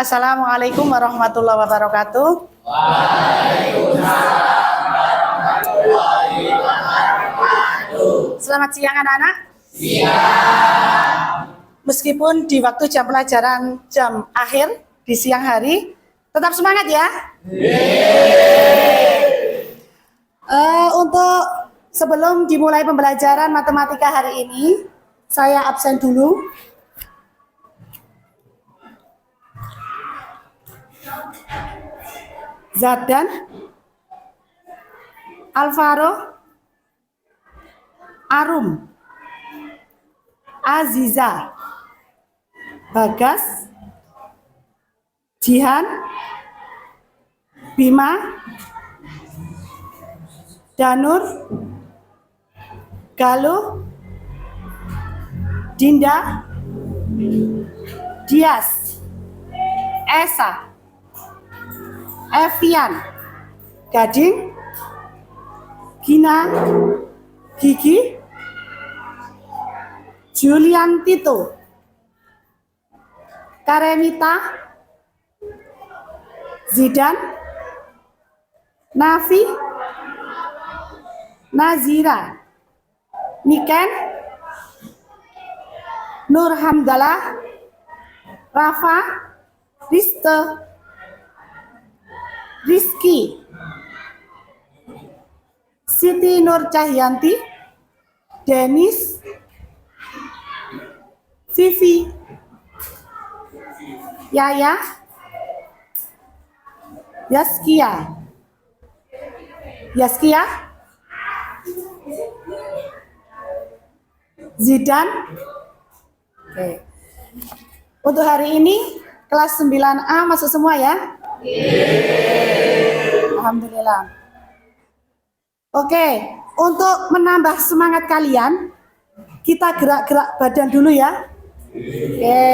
Assalamualaikum warahmatullahi wabarakatuh. Selamat siang anak-anak. Siang. Meskipun di waktu jam pelajaran jam akhir di siang hari, tetap semangat ya. Untuk sebelum dimulai pembelajaran matematika hari ini, saya absen dulu. Zadan, Alvaro, Arum, Aziza, Bagas, Jihan, Bima, Danur, Galuh, Dinda, Dias, Esa, Evian, Gading, Gina, Gigi, Julian Tito, Karemita, Zidan, Nafi, Nazira, Niken, Nur Hamdalah, Rafa, Riste, Rizky, Siti Nur Cahyanti, Denis, Vivi, Yaya, Yaskia, Zidan. Oke. Untuk hari ini kelas 9A masuk semua ya? Alhamdulillah. Oke, untuk menambah semangat kalian, kita gerak-gerak badan dulu ya. Oke,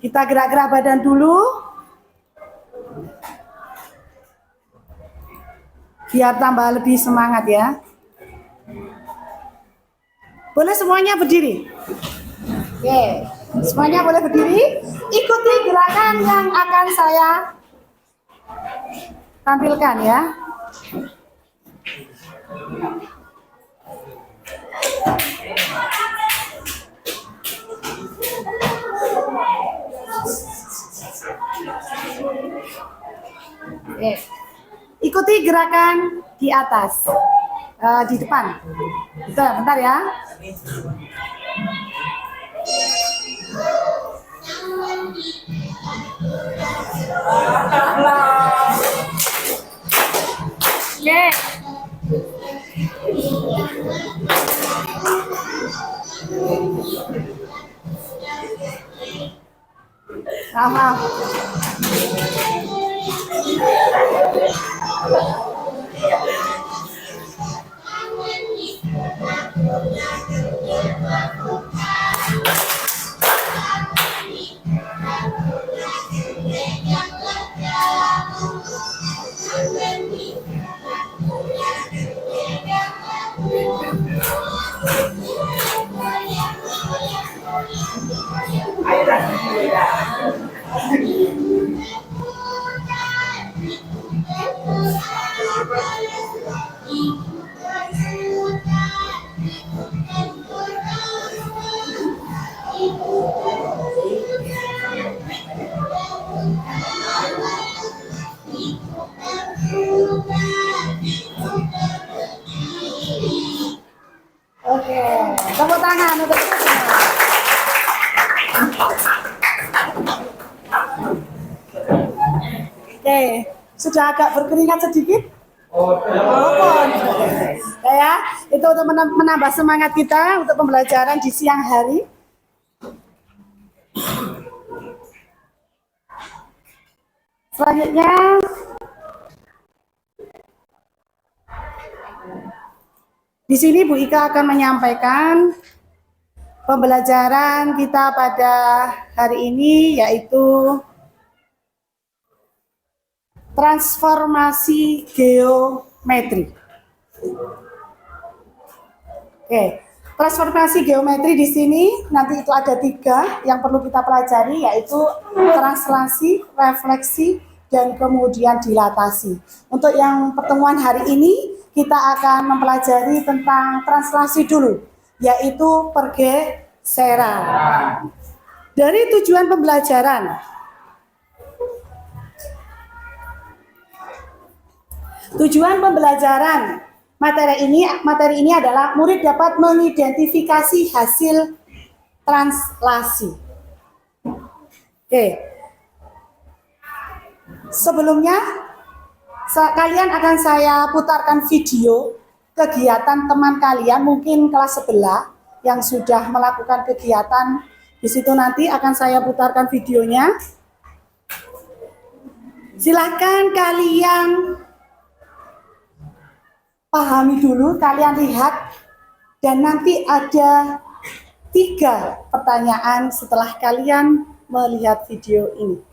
kita gerak-gerak badan dulu. Biar tambah lebih semangat ya. Boleh semuanya berdiri? Oke, semuanya boleh berdiri. Ikuti gerakan yang akan saya tampilkan ya. Oke. Ikuti gerakan di atas, di depan. Bentar ya. Oke. Maaf. Oke, tepuk tangan untuk kita. Oke, sudah agak berkeringat sedikit? Ya, itu untuk menambah semangat kita untuk pembelajaran di siang hari. Selanjutnya, di sini Bu Ika akan menyampaikan pembelajaran kita pada hari ini, yaitu transformasi geometri. Oke, Transformasi geometri di sini nanti itu ada 3 yang perlu kita pelajari, yaitu translasi, refleksi, dan kemudian dilatasi. Untuk yang pertemuan hari ini kita akan mempelajari tentang translasi dulu, yaitu pergeseran. Dari tujuan pembelajaran, materi ini adalah murid dapat mengidentifikasi hasil translasi. Oke. Sebelumnya kalian akan saya putarkan video kegiatan teman kalian, mungkin kelas sebelah yang sudah melakukan kegiatan. Di situ nanti akan saya putarkan videonya. Silakan kalian pahami dulu, kalian lihat, dan nanti ada 3 pertanyaan setelah kalian melihat video ini.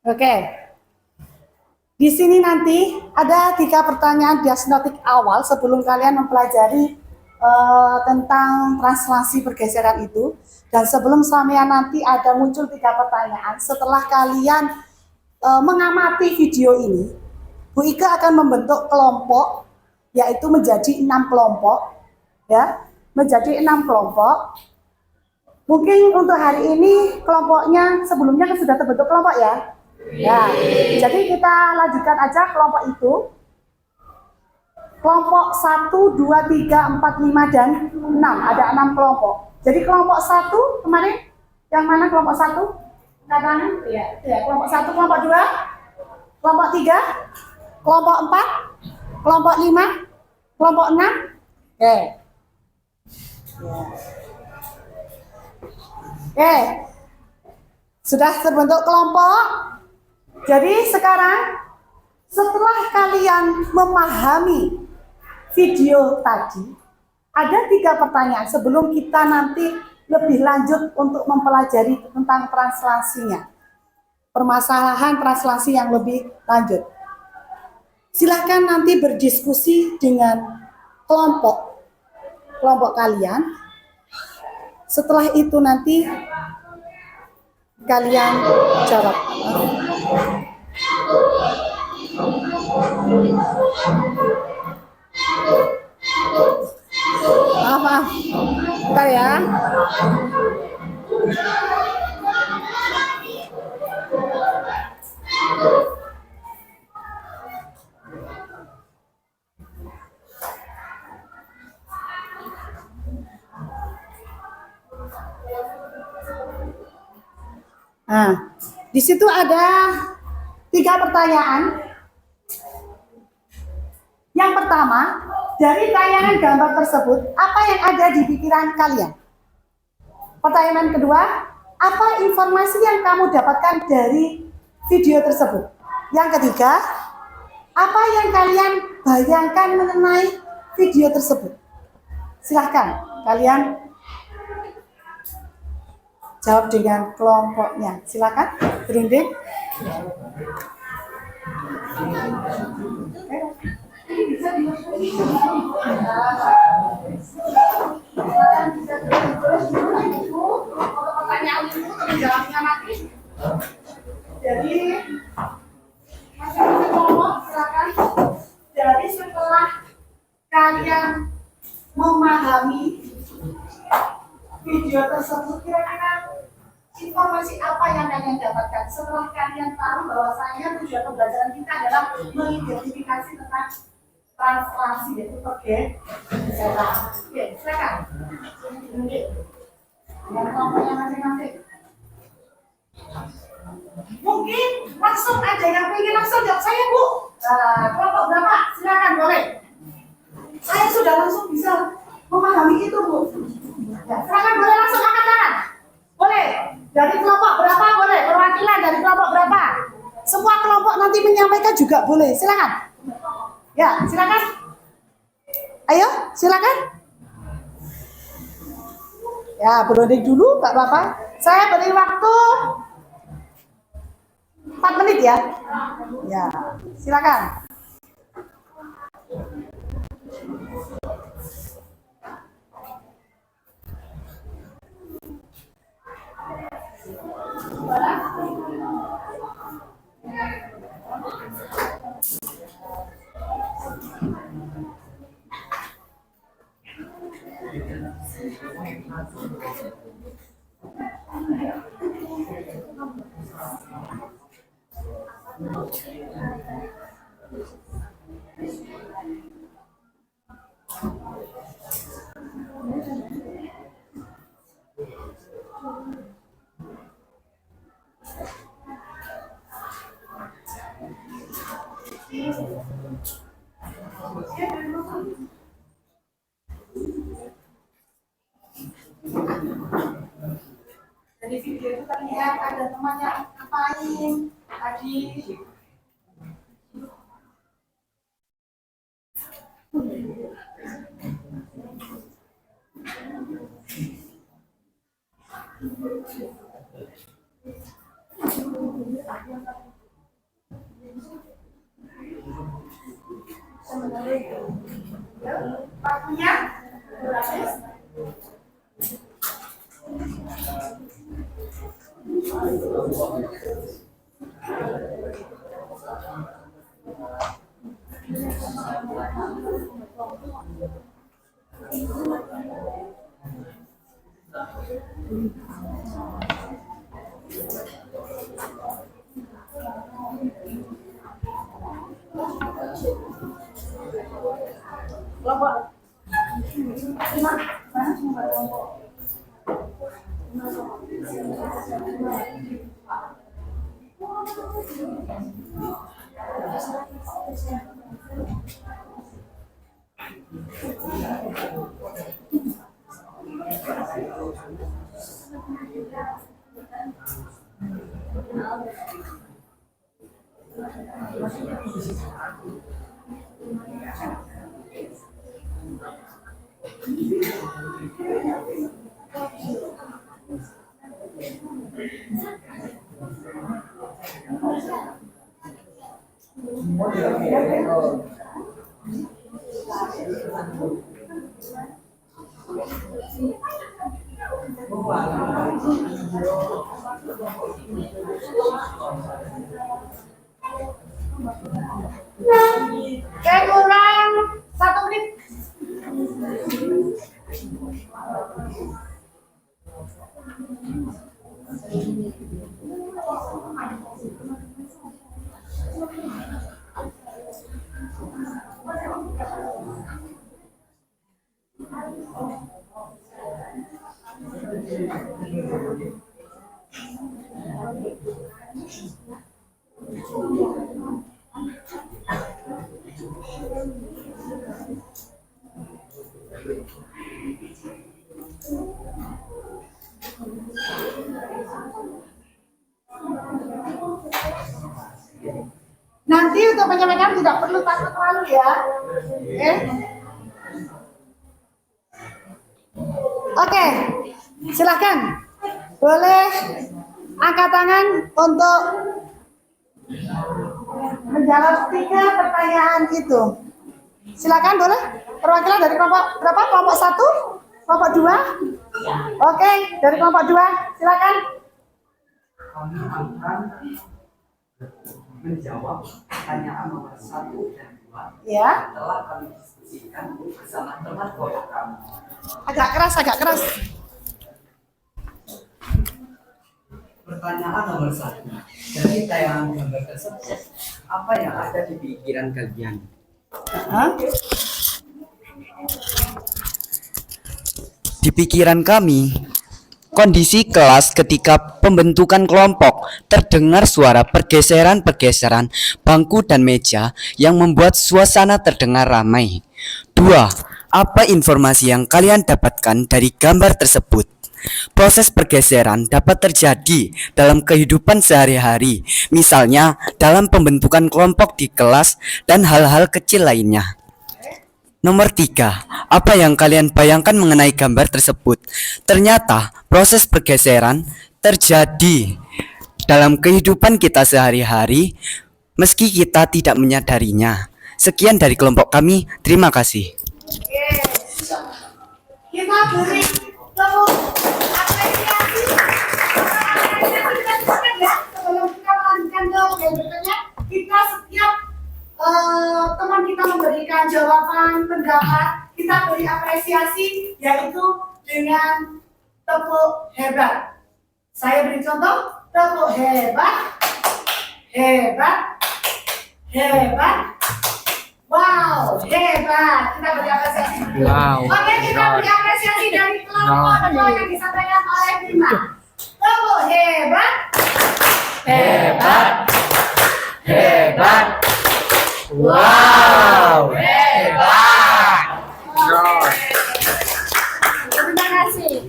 Oke, di sini nanti ada 3 pertanyaan diagnostik awal sebelum kalian mempelajari tentang translasi pergeseran itu. Dan sebelum sampean nanti ada muncul 3 pertanyaan, setelah kalian mengamati video ini, Bu Ika akan membentuk kelompok, yaitu menjadi 6 kelompok, ya, menjadi 6 kelompok. Mungkin untuk hari ini kelompoknya sebelumnya sudah terbentuk kelompok ya. Ya, jadi kita lanjutkan aja kelompok itu. Kelompok 1, 2, 3, 4, 5, dan 6. Ada 6 kelompok. Jadi kelompok 1 kemarin, yang mana kelompok 1? Kanan? Ya, kelompok 1, kelompok 2, kelompok 3, kelompok 4, kelompok 5, kelompok 6. Oke. Oke. Sudah terbentuk kelompok. Jadi sekarang setelah kalian memahami video tadi, ada 3 pertanyaan sebelum kita nanti lebih lanjut untuk mempelajari tentang translasinya. Permasalahan translasi yang lebih lanjut. Silakan nanti berdiskusi dengan kelompok kalian. Setelah itu nanti kalian jawab. Maaf. silakan. Nah, di situ ada 3 pertanyaan. Yang pertama, dari tayangan gambar tersebut, apa yang ada di pikiran kalian? Pertanyaan kedua, apa informasi yang kamu dapatkan dari video tersebut? Yang ketiga, apa yang kalian bayangkan mengenai video tersebut? Silahkan kalian jawab dengan kelompoknya. Silakan, berunding. Jadi masing-masing kelompok silakan. Jadi setelah kalian memahami video tersebut, kira-kira informasi apa yang kalian dapatkan setelah kalian tahu bahwasanya tujuan pembelajaran kita adalah mengidentifikasi tentang translasi, yaitu pergeseran. Oke, silakan. Yang kelompoknya masing-masing. Mungkin langsung aja yang ingin langsung jawab saya, Bu. Kelompok berapa? Silakan, boleh. Saya sudah langsung bisa memahami itu, Bu. Ya, silakan boleh langsung angkat tangan. Boleh. Dari kelompok berapa boleh? Perwakilan dari kelompok berapa? Semua kelompok nanti menyampaikan juga boleh. Silakan. Ya, silakan. Ayo, silakan. Ya, berunding dulu, Pak Bapak. Saya beri waktu 4 menit ya. Ya, silakan. Dari video itu terlihat ada temannya ngapain tadi. Waktunya berhabis. Kelompok 5 mana semua kelompok? Kurang 1 menit. Nanti untuk penyampaian tidak perlu takut terlalu ya. Oke, silakan. Boleh angkat tangan untuk menjawab 3 pertanyaan itu. Silakan, boleh. Perwakilan dari kelompok berapa? Kelompok 1? Kelompok 2? Oke, dari kelompok 2, silakan. Kami akan menjawab pertanyaan nomor 1 dan 2 Ya. telah kami diskusikan bersama teman kelompok kami. Agak keras, agak keras. Pertanyaan nomor 1. Dari tayangan gambar tersebut, apa yang ada di pikiran kalian? Di pikiran kami, kondisi kelas ketika pembentukan kelompok terdengar suara pergeseran-pergeseran bangku dan meja yang membuat suasana terdengar ramai. 2. Apa informasi yang kalian dapatkan dari gambar tersebut? Proses pergeseran dapat terjadi dalam kehidupan sehari-hari, misalnya dalam pembentukan kelompok di kelas dan hal-hal kecil lainnya. Nomor 3, apa yang kalian bayangkan mengenai gambar tersebut? Ternyata proses pergeseran terjadi dalam kehidupan kita sehari-hari meski kita tidak menyadarinya. Sekian dari kelompok kami, terima kasih. Kita beri tepuk apresiasi. Sebelum kita melanjutkan ke berikutnya, kita setiap teman kita memberikan jawaban pendapat, kita beri apresiasi, yaitu dengan tepuk hebat. Saya beri contoh, tepuk hebat, hebat, hebat. Wow, hebat. Kita beri apresiasi. Wow. Oke, kita beri apresiasi dari kelompok kedua yang disampaikan oleh Bima. Tepuk hebat, Hebat. Hebat. Wow. Hebat. Terima kasih.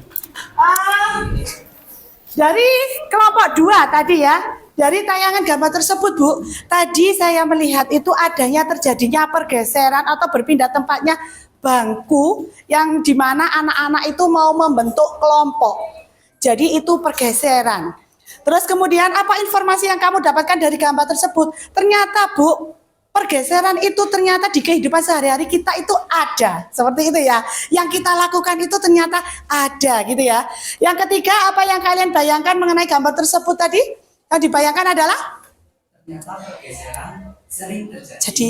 Dari kelompok 2 tadi ya, dari tayangan gambar tersebut Bu, tadi saya melihat itu adanya terjadinya pergeseran atau berpindah tempatnya bangku yang dimana anak-anak itu mau membentuk kelompok. Jadi itu pergeseran. Terus kemudian apa informasi yang kamu dapatkan dari gambar tersebut? Ternyata Bu, pergeseran itu ternyata di kehidupan sehari-hari kita itu ada. Seperti itu ya. Yang kita lakukan itu ternyata ada gitu ya. Yang ketiga, apa yang kalian bayangkan mengenai gambar tersebut tadi? Yang dibayangkan adalah? Ternyata pergeseran sering terjadi Jadi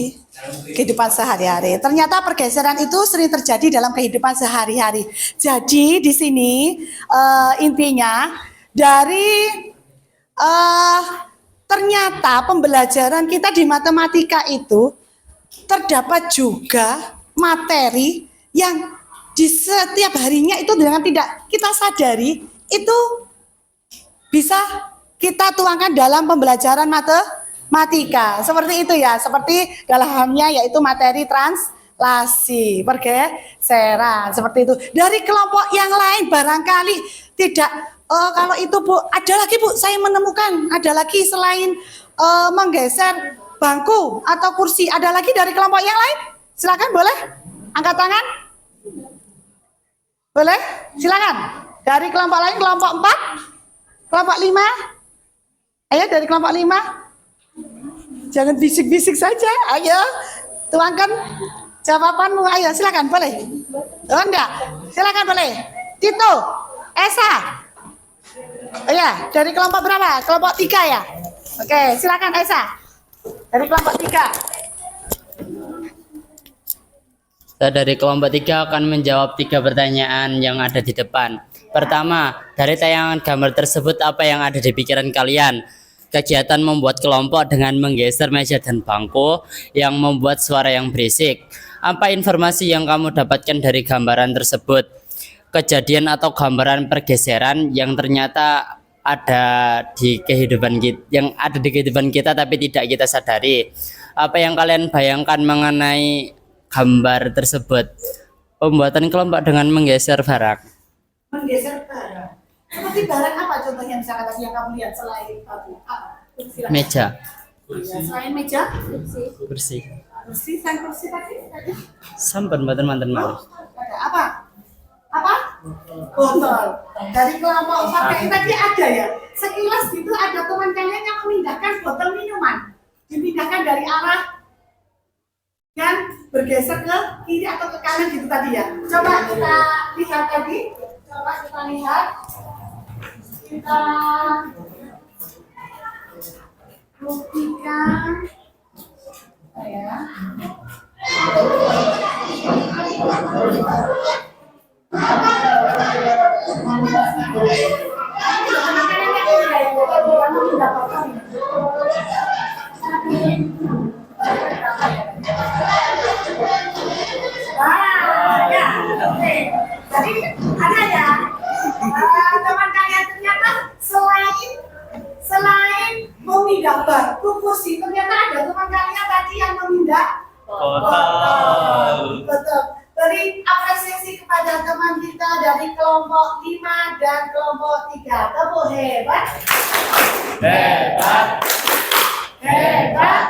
kehidupan sehari-hari. Ternyata pergeseran itu sering terjadi dalam kehidupan sehari-hari. Jadi di sini intinya dari ternyata pembelajaran kita di matematika itu terdapat juga materi yang di setiap harinya itu dengan tidak kita sadari itu bisa kita tuangkan dalam pembelajaran matematika. Seperti itu ya, seperti dalam halnya yaitu materi translasi, pergeseran, seperti itu. Dari kelompok yang lain barangkali tidak. Kalau itu Bu, ada lagi Bu, saya menemukan ada lagi selain menggeser bangku atau kursi, ada lagi dari kelompok yang lain? Silakan, boleh? Angkat tangan. Boleh? Silakan. Dari kelompok lain, kelompok 4, kelompok 5. Ayo dari kelompok 5. Jangan bisik-bisik saja. Ayo, tuangkan jawabanmu. Ayo, silakan, boleh. Oh enggak? Silakan, boleh. Tito, Esa. Oh ya, dari kelompok berapa? Kelompok 3 ya? Oke, silakan Esa. Dari kelompok 3. Saya dari kelompok 3 akan menjawab 3 pertanyaan yang ada di depan. Pertama, dari tayangan gambar tersebut apa yang ada di pikiran kalian? Kegiatan membuat kelompok dengan menggeser meja dan bangku yang membuat suara yang berisik. Apa informasi yang kamu dapatkan dari gambaran tersebut? Kejadian atau gambaran pergeseran yang ternyata ada di kehidupan kita, tapi tidak kita sadari. Apa yang kalian bayangkan mengenai gambar tersebut? Pembuatan kelompok dengan menggeser barang. Menggeser barang. Seperti barang apa contohnya misalkan tadi yang kamu lihat selain apa? Silakan. Meja. Ya, selain meja, Bersih. kursi, selain kursi tadi. Sampun mboten manten malih. Ada apa? Apa? Botol. Dari kelompok pakai tadi ada ya. Sekilas gitu ada teman kalian yang memindahkan botol minuman, dipindahkan dari arah dan bergeser ke kiri atau ke kanan gitu tadi ya. Coba kita lihat tadi. Coba kita lihat. Kita buktikan. Ya. Jadi ada ya teman kalian ternyata selain memindah bangku kursi ternyata ada teman kalian tadi yang memindah botol. Betul. Beri apresiasi kepada teman kita dari kelompok 5 dan kelompok 3. Tepuk hebat. Hebat. Hebat.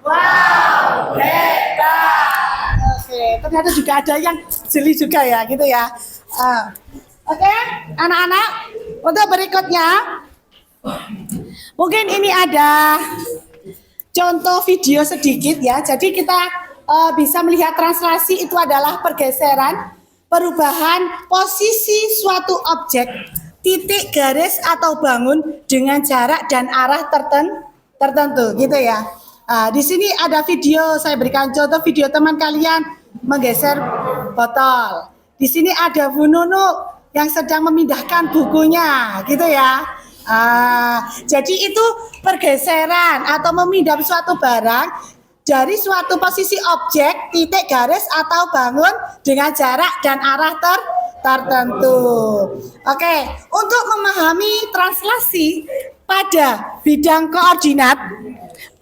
Wow, hebat. Oke, ternyata juga ada yang jeli juga ya, gitu ya. Oke, anak-anak, untuk berikutnya, mungkin ini ada contoh video sedikit ya. Jadi kita bisa melihat translasi itu adalah pergeseran, perubahan posisi suatu objek, titik, garis atau bangun dengan jarak dan arah tertentu, gitu ya. Di sini ada video, saya berikan contoh video teman kalian menggeser botol. Di sini ada Bu Nunu yang sedang memindahkan bukunya, gitu ya. Jadi itu pergeseran atau memindah suatu barang dari suatu posisi objek, titik, garis atau bangun dengan jarak dan arah tertentu. Oke, untuk memahami translasi pada bidang koordinat,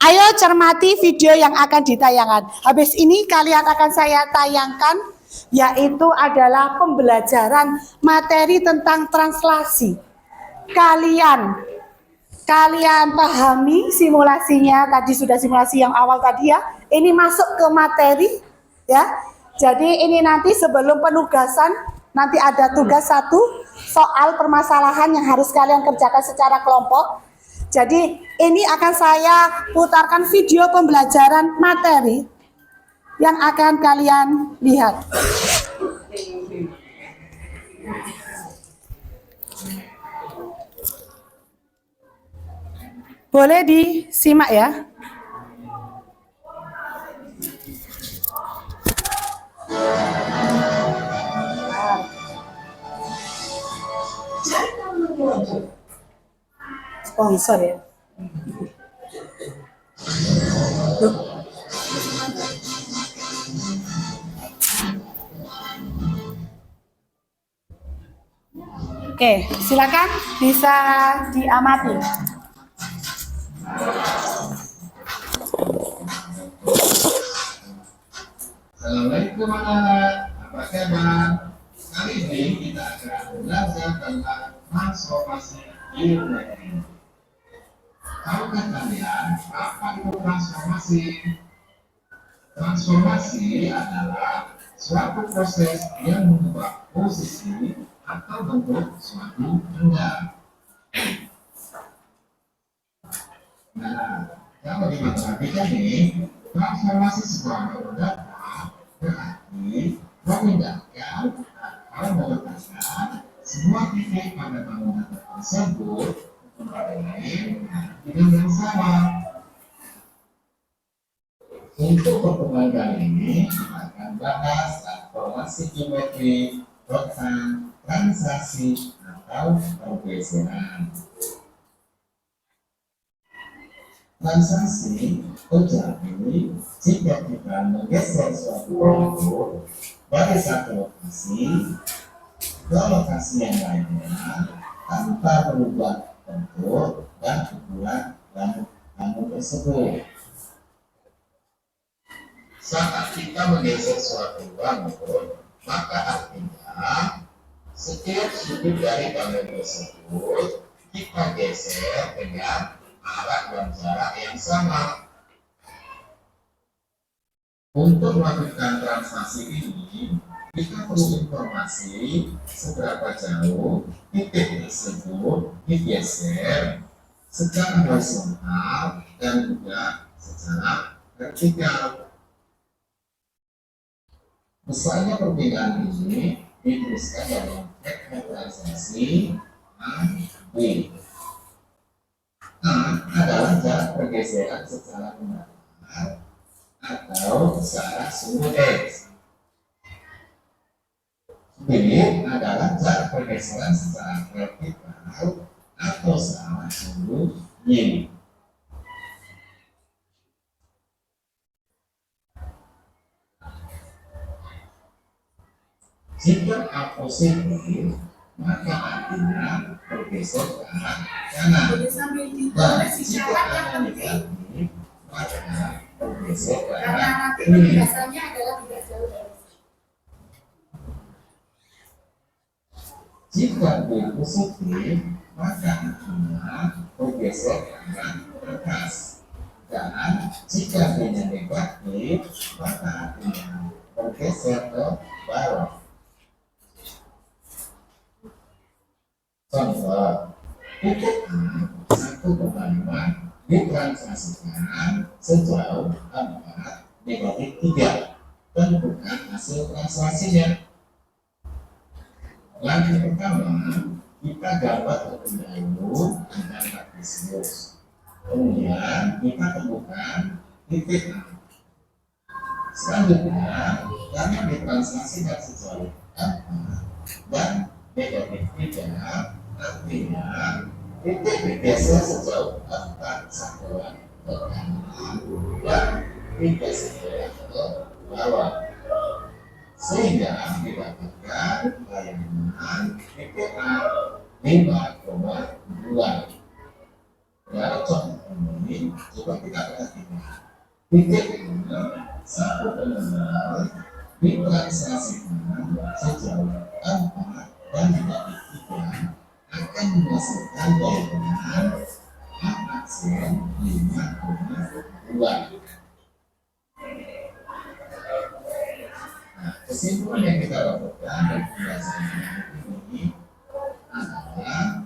ayo cermati video yang akan ditayangkan. Habis ini kalian akan saya tayangkan, yaitu adalah pembelajaran materi tentang translasi. Kalian pahami simulasinya, tadi sudah simulasi yang awal tadi ya. Ini masuk ke materi ya. Jadi ini nanti sebelum penugasan, nanti ada tugas 1 soal permasalahan yang harus kalian kerjakan secara kelompok. Jadi ini akan saya putarkan video pembelajaran materi yang akan kalian lihat. Boleh disimak ya. Sponsor ya. Oke, silakan bisa diamati. Assalamualaikum anak-anak, apa kabar? Kali ini kita akan belajar tentang transformasi ilmu. Tahukah kalian apa itu transformasi? Transformasi adalah suatu proses yang mengubah posisi atau bentuk suatu benda. Nah, kalau diperhatikan nih, transformasi sebuah benda berarti memindahkan atau meletakkan sebuah titik pada bangunan tersebut ke tempat lain dengan yang sama. Untuk pertemuan kali ini kita akan bahas transformasi geometri, rotan, translasi atau pergeseran. Translasi terjadi jika kita menggeser suatu kelompok dari satu lokasi ke lokasi yang lainnya tanpa berubah bentuk dan ukuran bangun tersebut. Saat kita menggeser suatu bangun, maka artinya setiap sudut dari bangun tersebut kita geser dengan arah dan jarak yang sama. Untuk melakukan translasi ini, kita perlu informasi seberapa jauh titik tersebut digeser secara horizontal dan juga secara vertikal. Misalnya perbedaan ini dituliskan dalam vektor translasi A, B. A adalah jarak pergeseran secara benar atau secara sudut X. B adalah jarak pergeseran secara vertikal atau secara sudut Y. Jika A positif, maka artinya bergeser ke arah kanan. Boleh sambil Dan ditulis jika isyarat yang A penting, negatif, maka bergeser ke karena arah nanti kiri. penugasannya adalah tidak jauh dari Jika B positif, maka artinya bergeser ke arah atas. Dan jika B-nya negatif, maka artinya bergeser ke bawah. Contoh, titik A 1,5 ditranslasikan sejauh 4 negatif 3. Tentukan hasil translasinya. Langkah pertama, kita gambar terlebih dahulu dengan kartesius. Kemudian kita temukan titik A. Selanjutnya, karena ditranslasikan sejauh 4 dan negatif 3, artinya titik digeser sejauh 4 satuan ke kanan dan 3 satuan ke bawah, sehingga didapatkan layanan titik A 5,2. Dari contoh ini, coba kita perhatikan titik A 1,2 ditranslasikan sejauh 4 dan negatif 3 akan menghasilkan jawaban A aksen 5,2. Nah, kesimpulan yang kita dapatkan dari penjelasan ini adalah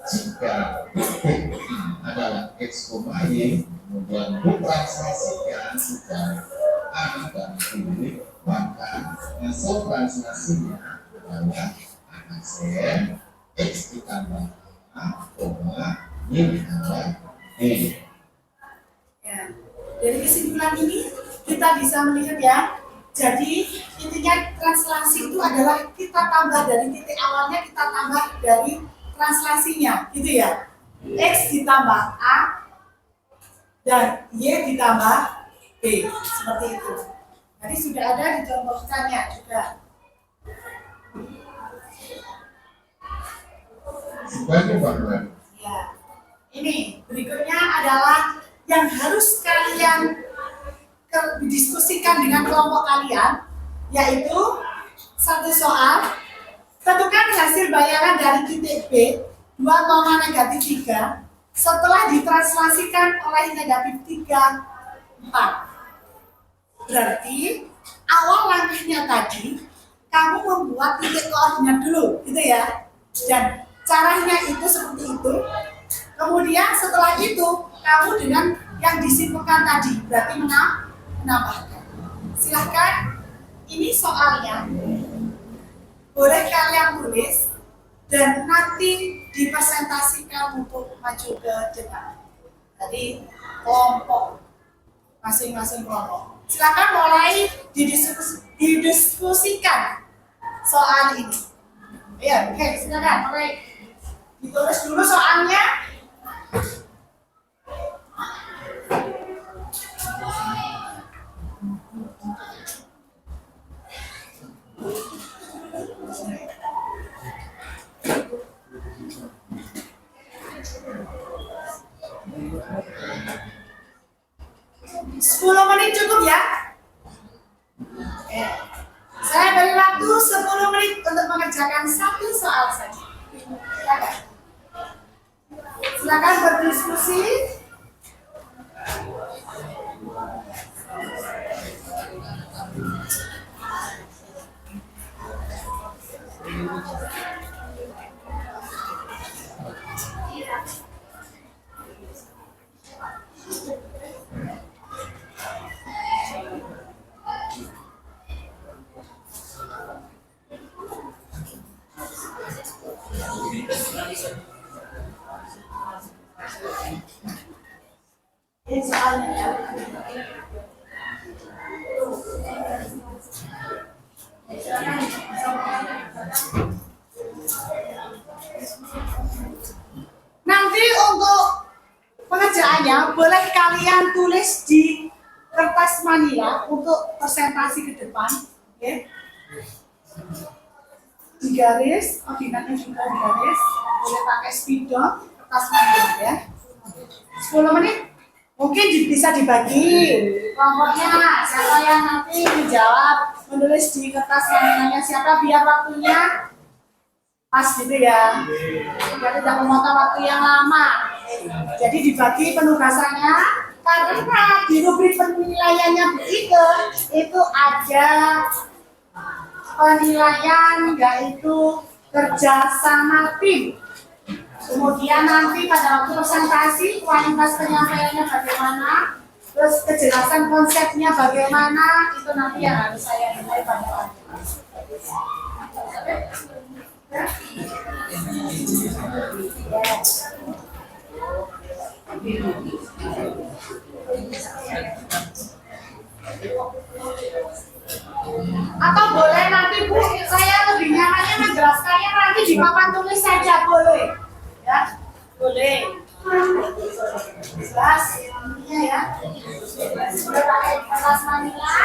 jika titik A adalah X, Y, kemudian ditranslasikan secara A dan B, maka hasil translasinya adalah A aksen X ditambah A, Y ditambah B. Ya. Dari kesimpulan ini kita bisa melihat ya. Jadi intinya translasi itu adalah kita tambah dari titik awalnya, kita tambah dari translasinya, gitu ya. X ditambah A dan Y ditambah B, seperti itu. Tadi sudah ada dicontohkannya juga. Sebagai bahan Ya. Ini berikutnya adalah yang harus kalian didiskusikan dengan kelompok kalian, yaitu satu soal, tentukan hasil bayangan dari titik B 2, negatif 3 setelah ditranslasikan oleh negatif 3, 4. Berarti awal langkahnya tadi kamu membuat titik koordinat dulu, gitu ya. Dan caranya itu seperti itu. Kemudian setelah itu kamu dengan yang disimpulkan tadi, berarti menambahkan. Silahkan, ini soalnya boleh kalian tulis dan nanti dipresentasikan untuk maju ke depan. Jadi kelompok, masing-masing kelompok. Silakan mulai didiskusikan soal ini. Iya, oke, silakan. Mulai ditulis dulu soalnya. 10 menit cukup ya? Oke. Saya beri waktu 10 menit untuk mengerjakan satu soal saja. Silakan. Silakan berdiskusi. Ini soalnya ya. Nanti untuk pengerjaannya boleh kalian tulis di kertas manila untuk presentasi ke depan, oke? Di garis, ordinatnya juga di garis, boleh pakai spidol, kertas manila ya. 10 menit mungkin bisa dibagi kelompoknya, siapa yang nanti menjawab menulis di kertas manilanya siapa biar waktunya pas gitu ya, biar tidak memotong waktu yang lama. Jadi dibagi penugasannya karena di rubrik penilaiannya itu ada penilaian yaitu kerjasama tim. Kemudian nanti pada waktu presentasi kualitas penyampaiannya bagaimana, terus kejelasan konsepnya bagaimana, itu nanti yang harus saya nilai pada waktu. Atau boleh nanti Bu, saya lebih nyamannya menjelaskannya nanti di papan tulis saja, boleh ya, boleh. Jelas intinya ya. Sudah pakai kertas manila.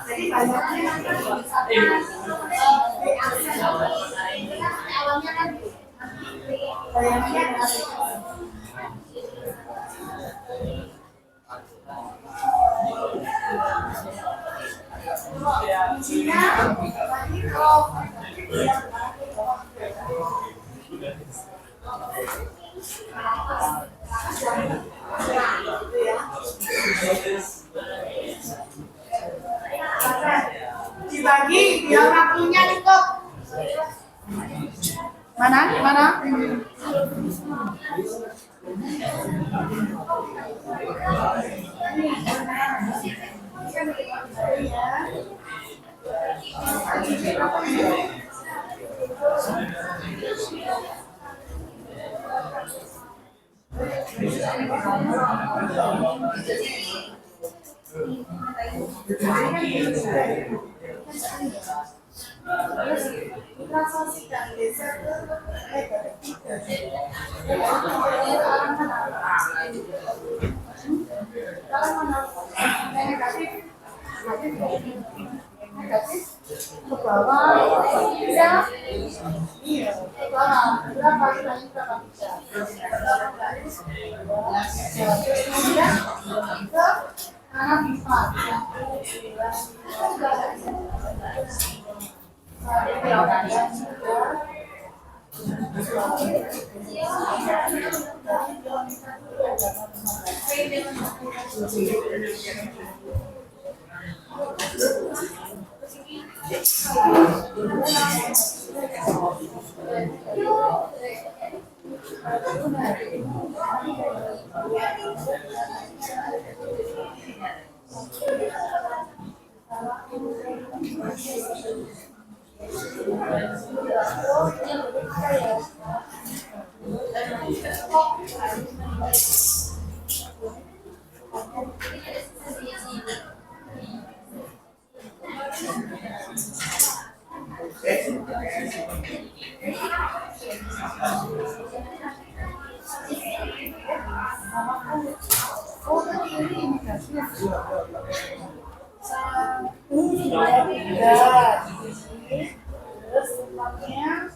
Jadi banyaknya awalnya kan bayangnya dibagi biar waktunya cukup. Mana? Ke bawah bisa, iya ke bawah berapa naik berapa bisa, kemudian ke kanan 4. Ya. Terus tempatnya.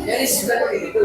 Jadi sudah itu.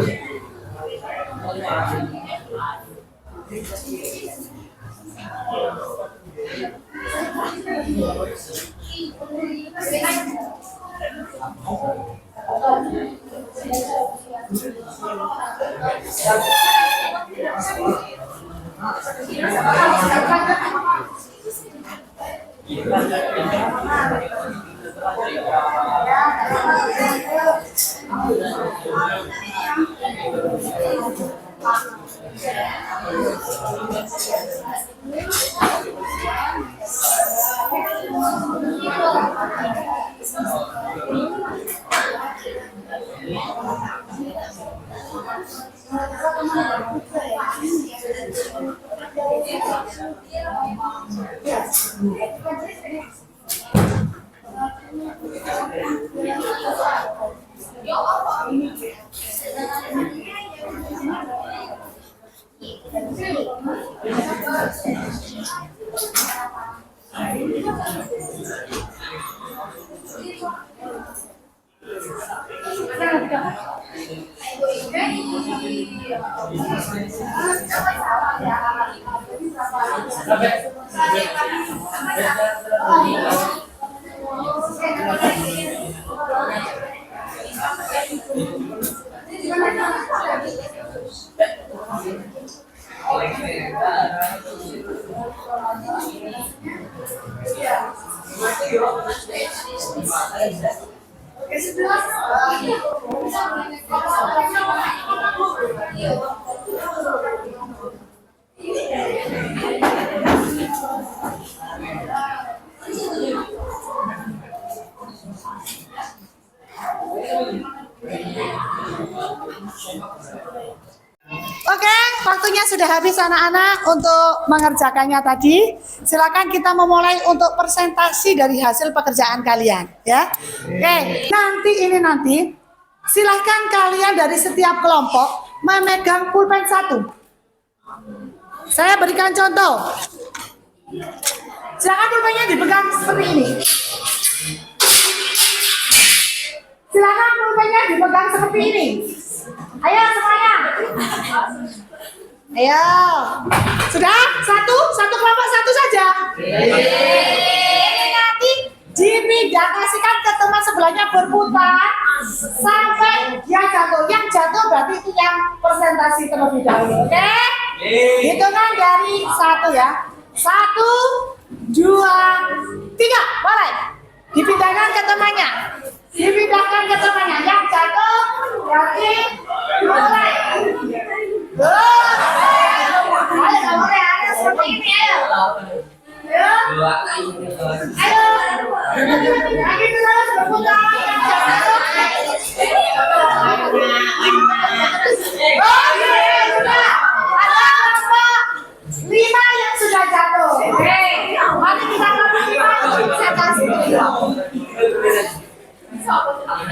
Oke, waktunya sudah habis anak-anak untuk mengerjakannya tadi. Silakan kita memulai untuk presentasi dari hasil pekerjaan kalian, ya. Oke, nanti silakan kalian dari setiap kelompok memegang pulpen satu. Saya berikan contoh. Silakan pulpennya dipegang seperti ini. Silakan pulpennya dipegang seperti ini. Ayo semuanya. Ayo. Sudah? Satu kelompok satu saja. Ini nanti dipindahkan ke teman sebelahnya berputar sampai dia jatuh. Yang jatuh berarti itu yang presentasi terlebih dahulu. Oke? Hitungan dari 1 ya. 1, 2, 3. Boleh. Dipindahkan ke temannya. Dipindahkan ke temannya. Yang jatuh berarti mulai. Ayo, nggak boleh. Ayo seperti ini. Ayo. Ayo. Lagi terus berputar. Oke, sudah. Ada kelompok 5 yang sudah jatuh. Oke. Mari kita kelompok 5 presentasi.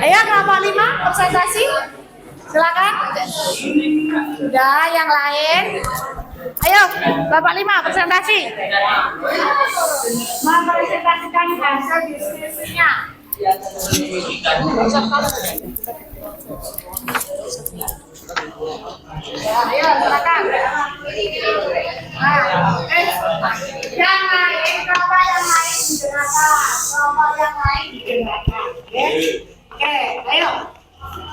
Ayo kelompok 5 presentasi. Silakan. Sudah, yang lain. Ayo, Bapak 5 presentasi. Mempresentasikan hasil diskusinya. Ya, ayo silakan. Nah, yang lain, kelompok yang lain didengarkan. Kelompok yang lain didengarkan. Oke, ayo.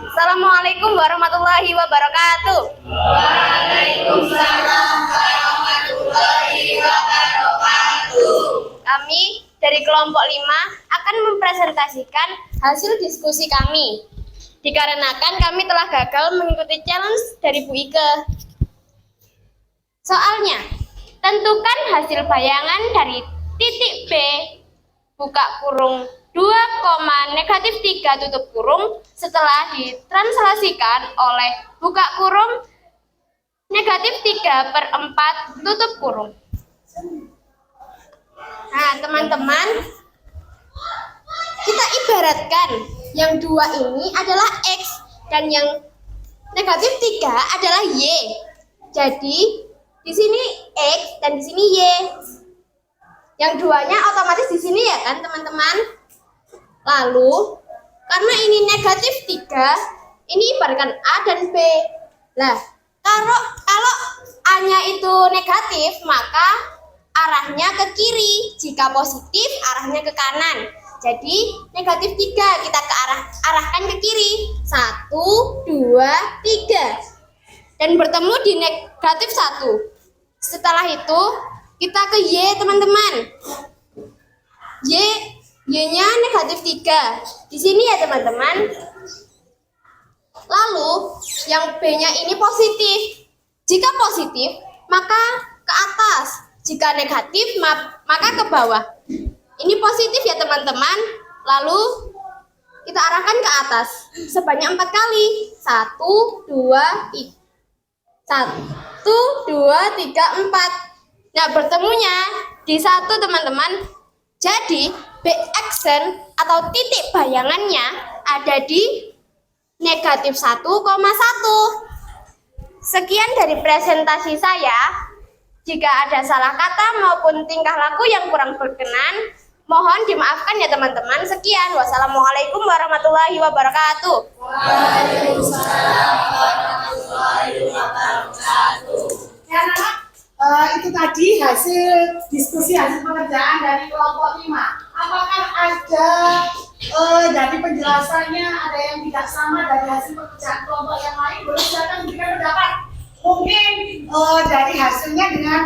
Assalamualaikum warahmatullahi wabarakatuh. Waalaikumsalam warahmatullahi wabarakatuh. Kami dari kelompok 5 akan mempresentasikan hasil diskusi kami. Dikarenakan kami telah gagal mengikuti challenge dari Bu Ike. Soalnya, tentukan hasil bayangan dari titik B buka kurung 2, negatif 3 tutup kurung setelah ditranslasikan oleh buka kurung negatif 3/4 tutup kurung. Nah, teman-teman, kita ibaratkan yang 2 ini adalah X dan yang negatif 3 adalah Y. Jadi, di sini X dan di sini Y. Yang duanya otomatis di sini ya kan, teman-teman? Lalu, karena ini negatif 3, ini ibaratkan A dan B. Nah, kalau A-nya itu negatif, maka arahnya ke kiri. Jika positif, arahnya ke kanan. Jadi, negatif 3 kita arahkan ke kiri. 1, 2, 3. Dan bertemu di negatif 1. Setelah itu, kita ke Y, teman-teman. Y-nya negatif 3. Di sini ya, teman-teman. Lalu, yang B-nya ini positif. Jika positif, maka ke atas. Jika negatif, maka ke bawah. Ini positif ya, teman-teman. Lalu, kita arahkan ke atas. Sebanyak 4 kali. 1, 2, 3. 1, 2, 3, 4. Nah, bertemunya di 1, teman-teman. Jadi, B aksen atau titik bayangannya ada di negatif 1,1. Sekian dari presentasi saya. Jika ada salah kata maupun tingkah laku yang kurang berkenan, mohon dimaafkan ya, teman-teman. Sekian. Wassalamualaikum warahmatullahi wabarakatuh. Ya, anak, itu tadi hasil diskusi, hasil pengerjaan dari kelompok 5. Apakah ada dari penjelasannya ada yang tidak sama dari hasil pekerjaan kelompok yang lain? Boleh silakan memberikan pendapat. Mungkin dari hasilnya dengan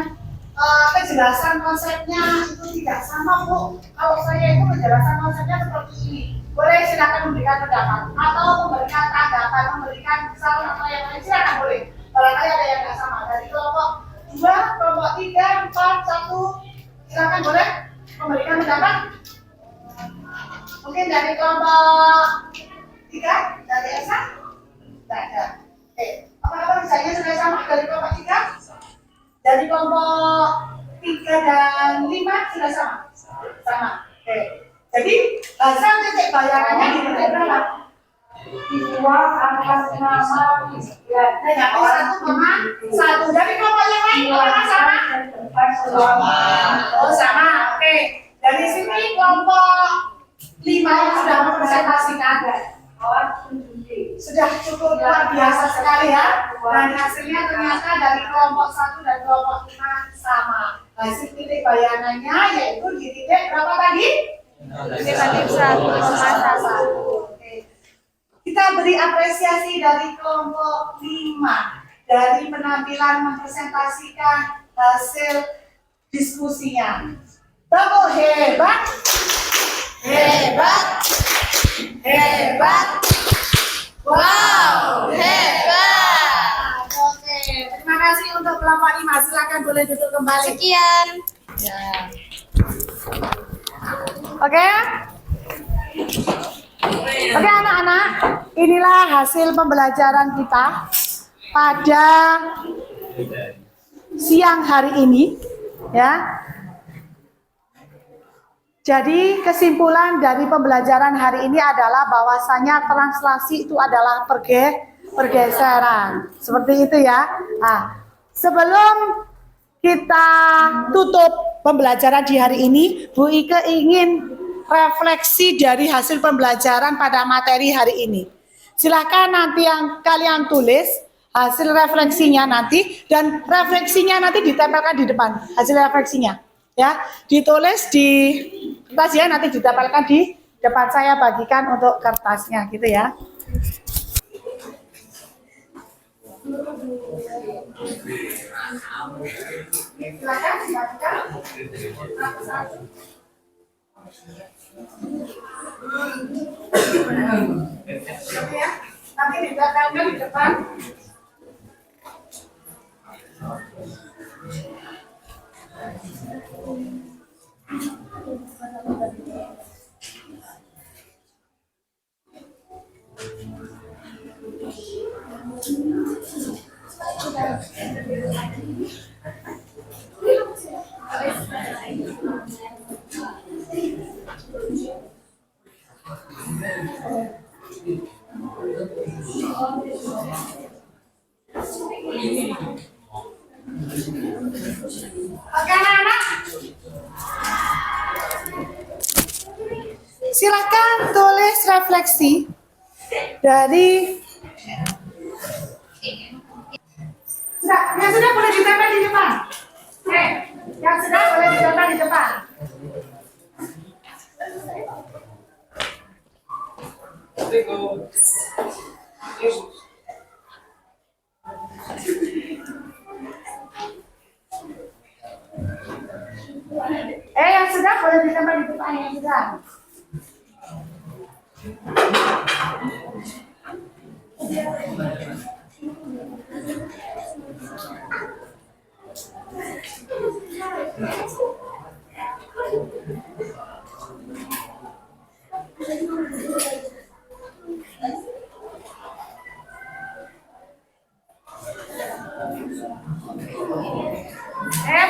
kejelasan konsepnya itu tidak sama, Bu. Kalau saya itu penjelasan konsepnya seperti ini. Boleh silakan memberikan pendapat atau memberikan tanggapan, memberikan saran atau yang lain, silakan boleh. Barangkali ada yang tidak sama dari kelompok 2, kelompok 3, 4, 1. Silakan boleh memberikan pendapat. Mungkin dari kelompok 3, dari Esa? Tidak ada. Oke. Apa misalnya sudah sama dari kelompok 3? Dari kelompok 3 dan 5 sudah sama? Sama. Oke. Jadi hasil titik bayangannya di titik berapa? 2 atas 6 negatif 1,1. Dari kelompok yang lain apakah sama? Oh, sama. Oke. Dari sini kelompok 5 yang sudah mempresentasikan sudah cukup luar biasa sekali ya. Dan hasilnya ternyata dari kelompok 1 dan kelompok 5 sama. Hasil titik bayangannya yaitu di titik berapa tadi? Negatif 1,1. Kita beri apresiasi dari kelompok 5 dari penampilan mempresentasikan hasil diskusinya. Tepuk hebat, hebat, hebat. Wow, hebat. Oke, terima kasih untuk kelompok 5. Silakan boleh duduk kembali. Sekian. Ya. Oke. Oke anak-anak, inilah hasil pembelajaran kita pada siang hari ini, ya. Jadi kesimpulan dari pembelajaran hari ini adalah bahwasanya translasi itu adalah pergeseran, seperti itu ya. Nah, sebelum kita tutup pembelajaran di hari ini, Bu Ike ingin refleksi dari hasil pembelajaran pada materi hari ini. Silakan nanti yang kalian tulis hasil refleksinya nanti, dan refleksinya nanti ditempelkan di depan, hasil refleksinya ya, ditulis di kertas ya, nanti ditempelkan di depan, saya bagikan untuk kertasnya gitu ya. Silakan dibagikan satu-satu. Ya, nanti ditempelkan di depan. Oke anak-anak, silakan tulis refleksi dari yang sudah boleh ditempel di depan. Yang sudah boleh ditempel di depan. Yang sudah boleh ditempel di depan, yang sudah.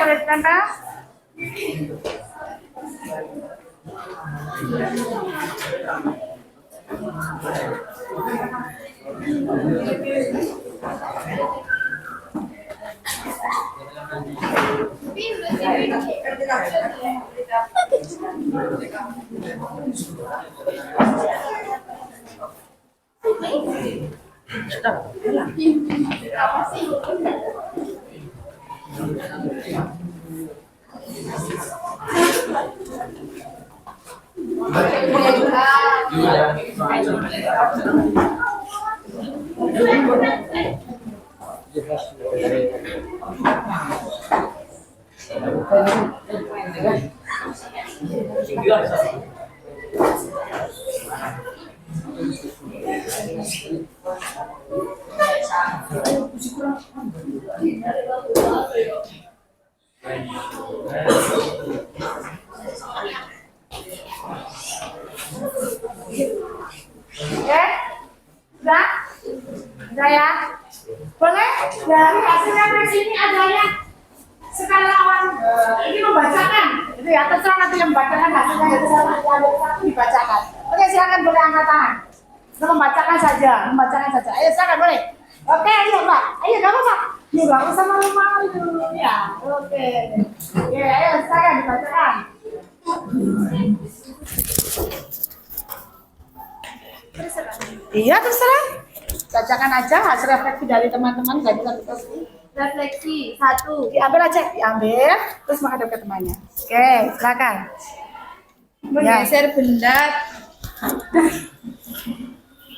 Boleh ditempel? Sudah ya? Boleh? Dari hasil refleksi ini adanya sekali lawan ini membacakan, itu ya terserah nanti yang membacakan hasilnya itu satu dibacakan. Oke, silakan boleh angkat tangan. Kita membacakan saja. Ayo silakan boleh. Oke, ayo Mbak. Ayo nggak apa-apa. Ya nggak usah malu-malu dulu ya. Oke. Ya, ayo silakan dibacakan. Iya terserah. Bacakan aja hasil refleksi dari teman-teman, nggak bisa dikasih. Refleksi 1. Diambil aja, terus menghadap ke temannya. Oke, silakan. Menggeser benda,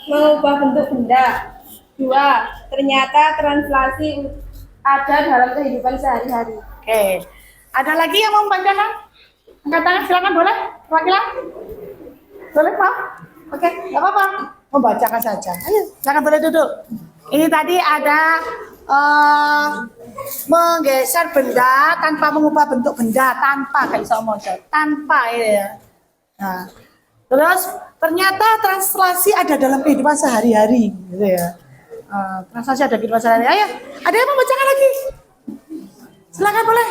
mengubah bentuk benda. 2. Ternyata translasi ada dalam kehidupan sehari-hari. Oke, ada lagi yang mau membacakan? Angkat tangan, silakan boleh. Perwakilan? Boleh Pak? Oke, nggak apa-apa. Membacakan saja. Ayo, silakan boleh duduk. Ini tadi ada menggeser benda tanpa mengubah bentuk benda, tanpa kayak bisa model, tanpa ya. Nah, terus ternyata translasi ada dalam kehidupan sehari-hari, gitu ya. Translasi ada kehidupan sehari-hari. Ayo, ada yang membacakan lagi? Silakan boleh.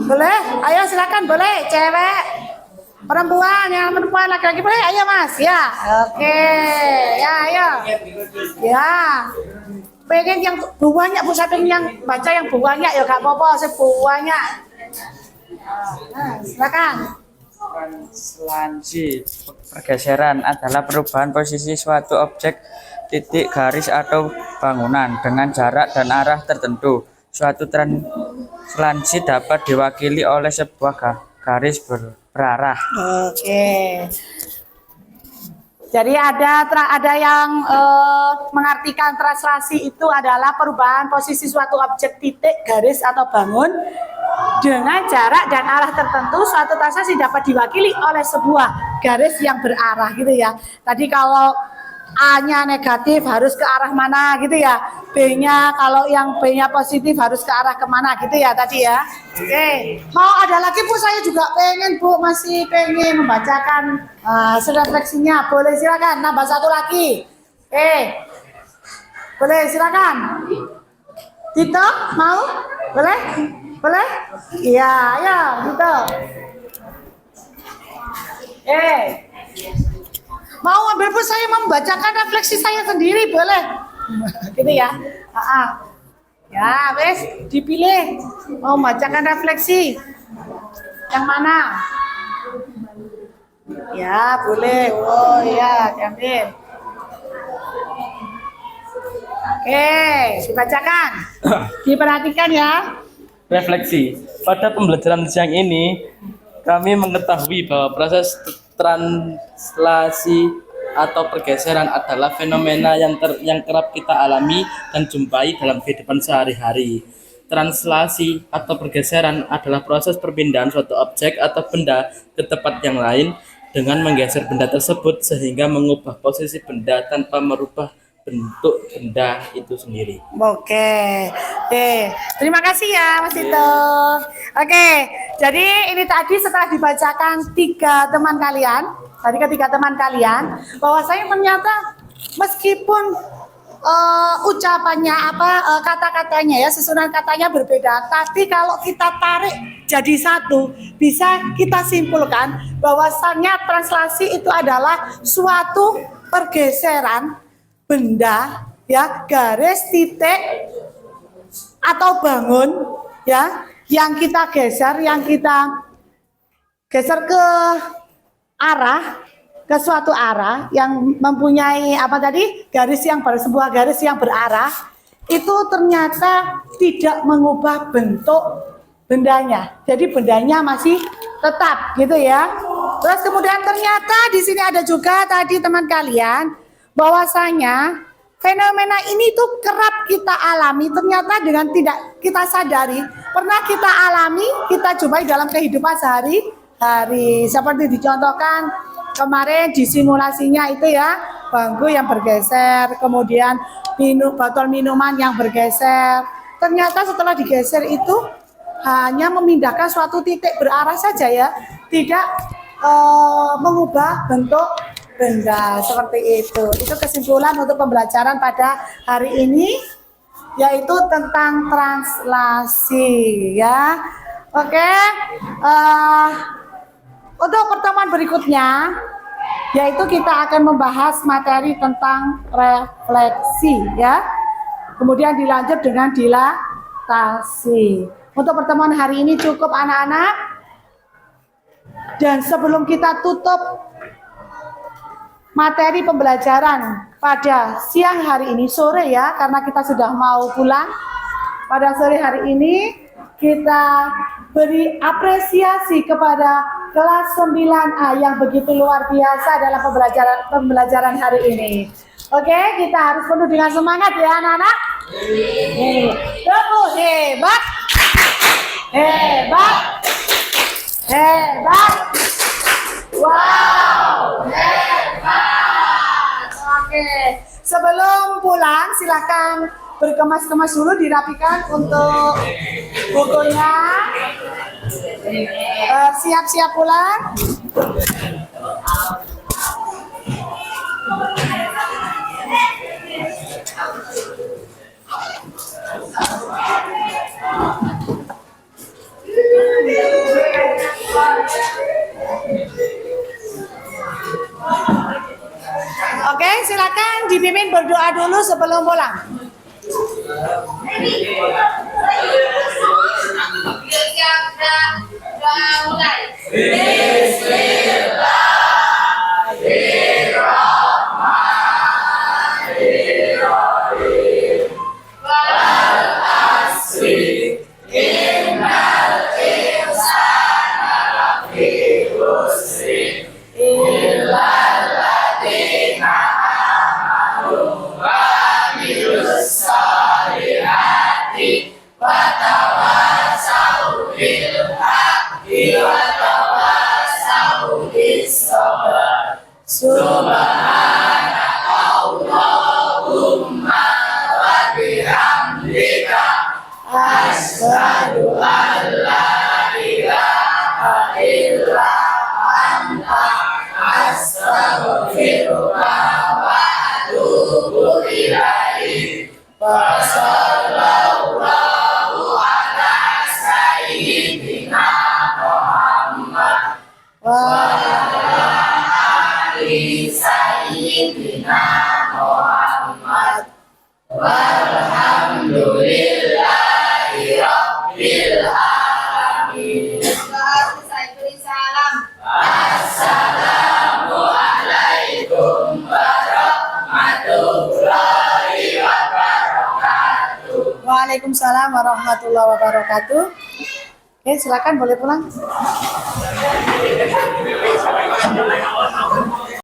Boleh, ayo silakan boleh, cewek, perempuan, yang perempuan, laki-laki boleh, ayo mas, ya, oke, ya, ayo, ya. Pengen yang banyak bu, saya pengen yang baca yang banyak ya gak apa-apa, saya banyak. Nah, silakan. Translasi pergeseran adalah perubahan posisi suatu objek, titik, garis atau bangunan dengan jarak dan arah tertentu. Suatu translasi dapat diwakili oleh sebuah garis berarah. Oke. Jadi ada yang mengartikan translasi itu adalah perubahan posisi suatu objek, titik, garis atau bangun dengan jarak dan arah tertentu. Suatu translasi dapat diwakili oleh sebuah garis yang berarah gitu ya. Tadi kalau A-nya negatif harus ke arah mana gitu ya. B-nya kalau yang B-nya positif harus ke arah kemana gitu ya tadi ya. Oke, mau ada lagi Bu, saya juga pengen Bu, masih pengen membacakan hasil refleksinya. Boleh silakan nambah satu lagi. Boleh silakan. Tito mau? Boleh? Boleh? Iya, ayo Tito. Mau ambil pun saya membacakan refleksi saya sendiri boleh. Gitu ya. Ya, wes dipilih. Mau bacakan refleksi. Yang mana? Ya, boleh. Oh ya, diambil. Oke, dibacakan. Diperhatikan ya. Refleksi. Pada pembelajaran siang ini, kami mengetahui bahwa proses translasi atau pergeseran adalah fenomena yang kerap kita alami dan jumpai dalam kehidupan sehari-hari. Translasi atau pergeseran adalah proses perpindahan suatu objek atau benda ke tempat yang lain dengan menggeser benda tersebut sehingga mengubah posisi benda tanpa merubah bentuk benda itu sendiri. Oke, terima kasih ya Mas Ito. Oke, jadi ini tadi setelah dibacakan ketiga teman kalian, bahwasanya ternyata meskipun ucapannya kata-katanya ya, susunan katanya berbeda, tapi kalau kita tarik jadi satu, bisa kita simpulkan bahwasannya translasi itu adalah suatu pergeseran benda ya, garis, titik atau bangun ya, yang kita geser ke suatu arah yang mempunyai sebuah garis yang berarah, itu ternyata tidak mengubah bentuk bendanya. Jadi bendanya masih tetap gitu ya. Terus kemudian ternyata di sini ada juga tadi teman kalian bahwasanya fenomena ini tuh kerap kita alami, ternyata dengan tidak kita sadari, pernah kita alami, kita jumpai dalam kehidupan sehari-hari. Seperti dicontohkan kemarin di simulasinya itu ya, bangku yang bergeser, kemudian botol minuman yang bergeser. Ternyata setelah digeser itu hanya memindahkan suatu titik berarah saja ya, tidak mengubah bentuk benda seperti itu. Itu kesimpulan untuk pembelajaran pada hari ini, yaitu tentang translasi ya. Oke, untuk pertemuan berikutnya, yaitu kita akan membahas materi tentang refleksi ya. Kemudian dilanjut dengan dilatasi. Untuk pertemuan hari ini cukup anak-anak. Dan sebelum kita tutup materi pembelajaran pada siang hari ini, sore ya, karena kita sudah mau pulang. Pada sore hari ini kita beri apresiasi kepada kelas 9A yang begitu luar biasa dalam pembelajaran hari ini. Oke, kita harus penuh dengan semangat ya anak-anak. Hebat, hebat, hebat. Wow, hebat. Oke, sebelum pulang silakan berkemas-kemas dulu, dirapikan untuk bukunya. Siap-siap pulang. Oke, silakan dipimpin berdoa dulu sebelum pulang. Wa ala ali sayyidina Muhammad walhamdulillahi rabbil alamin. Saya beri salam. Assalamualaikum warahmatullahi wabarakatuh. Waalaikumsalam warahmatullahi wabarakatuh. Oke, silakan boleh pulang.